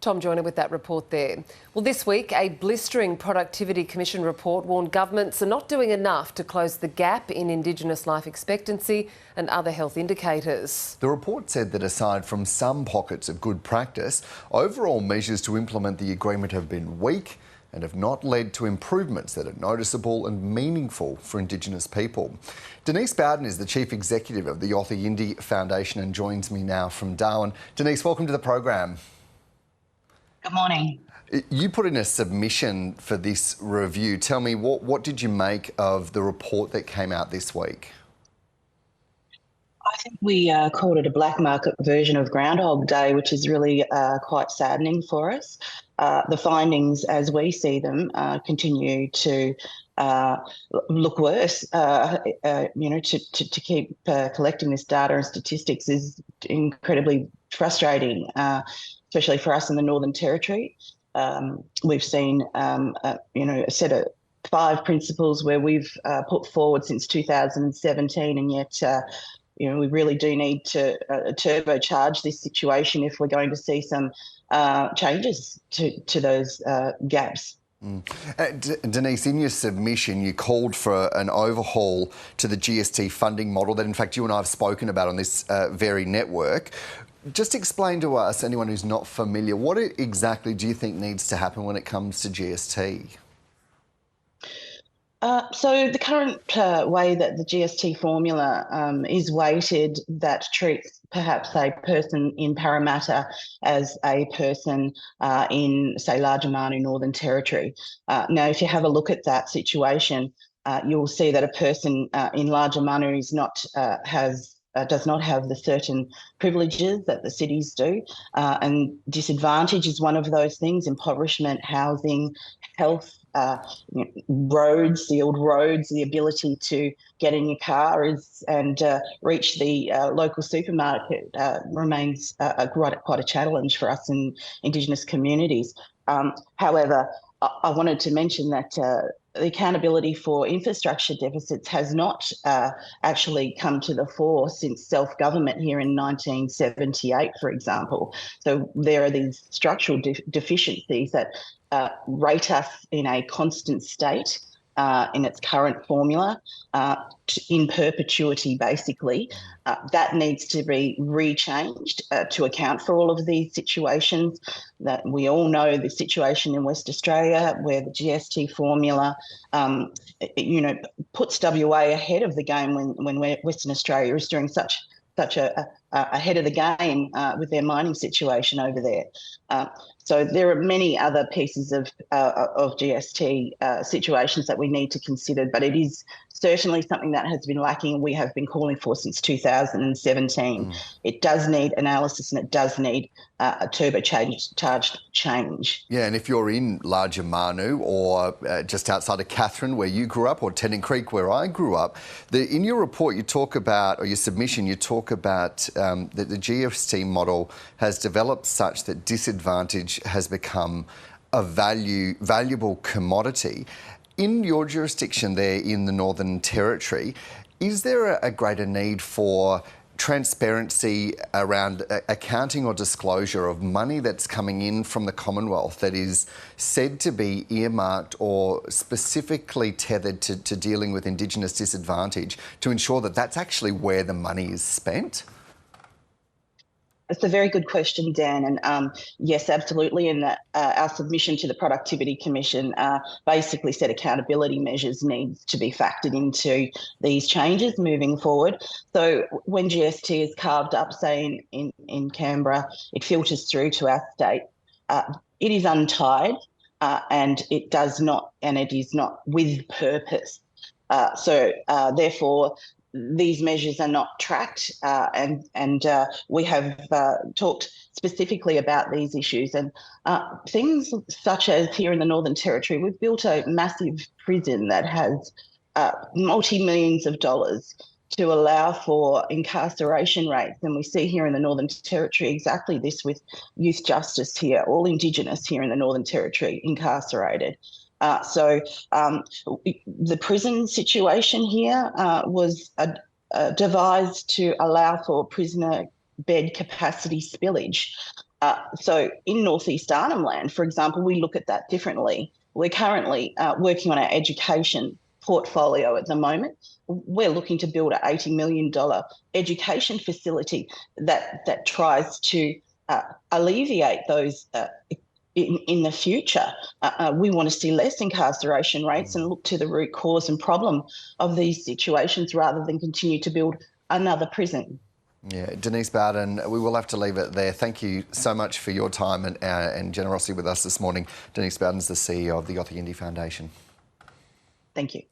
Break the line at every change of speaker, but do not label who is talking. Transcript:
Tom Joyner with that report there. Well, this week, a blistering Productivity Commission report warned governments are not doing enough to close the gap in Indigenous life expectancy and other health indicators.
The report said that aside from some pockets of good practice, overall measures to implement the agreement have been weak and have not led to improvements that are noticeable and meaningful for Indigenous people. Denise Bowden is the Chief Executive of the Yothu Yindi Foundation and joins me now from Darwin. Denise, welcome to the program.
Good morning.
You put in a submission for this review. Tell me, what did you make of the report that came out this week?
I think we called it a black market version of Groundhog Day, which is really quite saddening for us. The findings, as we see them, continue to look worse. To keep collecting this data and statistics is incredibly frustrating, especially for us in the Northern Territory. We've seen, a set of 5 principles where we've put forward since 2017, and yet we really do need to turbocharge this situation if we're going to see some changes to those gaps.
Denise, in your submission, you called for an overhaul to the GST funding model that, in fact, you and I have spoken about on this very network. Just explain to us, anyone who's not familiar, what exactly do you think needs to happen when it comes to GST?
So the current way that the GST formula is weighted, that treats perhaps a person in Parramatta as a person in, say, Larger Northern Territory. Now, if you have a look at that situation, you'll see that a person in Larger is not does not have the certain privileges that the cities do, and disadvantage is one of those things: impoverishment, housing, health, roads, the old roads, the ability to get in your car and reach the local supermarket remains quite a challenge for us in Indigenous communities. However, I wanted to mention that the accountability for infrastructure deficits has not actually come to the fore since self-government here in 1978, for example. So there are these structural deficiencies that rate us in a constant state in its current formula, in perpetuity, basically. That needs to be rechanged to account for all of these situations. That we all know the situation in West Australia, where the GST formula, puts WA ahead of the game when Western Australia is doing such ahead of the game with their mining situation over there. So there are many other pieces of GST situations that we need to consider, but it is certainly something that has been lacking and we have been calling for since 2017. It does need analysis and it does need a turbocharged change.
Yeah, and if you're in Larger Manu or just outside of Katherine, where you grew up, or Tennant Creek, where I grew up, in your report you talk about, or your submission, you talk about that the GST model has developed such that disadvantage has become a valuable commodity. In your jurisdiction there in the Northern Territory, is there a greater need for transparency around accounting or disclosure of money that's coming in from the Commonwealth that is said to be earmarked or specifically tethered to dealing with Indigenous disadvantage, to ensure that that's actually where the money is spent?
It's a very good question, Dan, and yes, absolutely. And that our submission to the Productivity Commission basically said accountability measures need to be factored into these changes moving forward. So when GST is carved up, say in Canberra, it filters through to our state. It is untied, and it is not with purpose. Therefore, these measures are not tracked, and we have talked specifically about these issues, and things such as here in the Northern Territory, we've built a massive prison that has multi-millions of dollars to allow for incarceration rates, and we see here in the Northern Territory exactly this with youth justice here, all Indigenous here in the Northern Territory incarcerated. So the prison situation here was devised to allow for prisoner bed capacity spillage. So in North East Arnhem Land, for example, we look at that differently. We're currently working on our education portfolio at the moment. We're looking to build an $80 million education facility that tries to alleviate those in the future. We want to see less incarceration rates and look to the root cause and problem of these situations rather than continue to build another prison.
Yeah, Denise Bowden, we will have to leave it there. Thank you so much for your time and generosity with us this morning. Denise Bowden's the CEO of the Yothu Yindi Foundation.
Thank you.